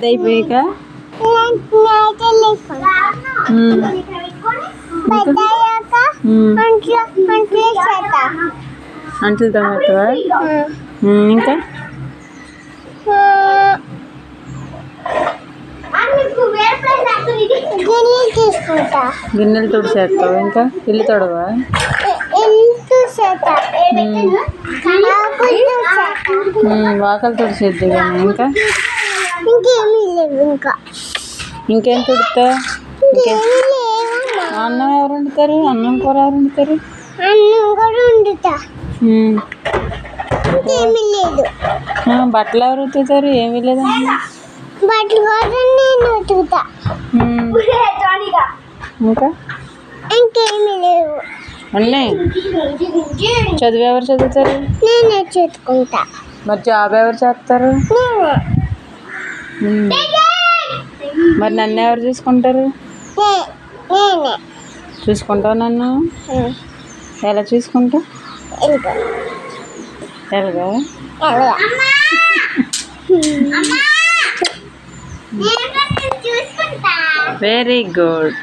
పెద్ద అయిపోయాక అంట్లు తోమేస్తావా? ఇంకా గిన్నెలు తుడిచేస్తావు. ఇంకా ఇల్లు తొడవా? వాకలు తుడిచేద్ది కానీ ఇంకా ఇంకేం తుడుతా? అన్నం ఎవరు వండుతారు? అన్నం కూర ఎవరు వండుతారు? బట్టలు ఎవరు ఉతుకుతారు? ఏమీ లేదు. ఇంకా ఇంకేమీ లేవు. అన్నీ చదువు ఎవరు చదువుతారు? నేనే చదువుకుంటా. మరి జాబ్ ఎవరు చేస్తారు? మరి నన్ను ఎవరు చూసుకుంటారు? నేనే చూసుకుంటావు. నన్ను ఎలా చూసుకుంటావు? ఎలాగా? Very good.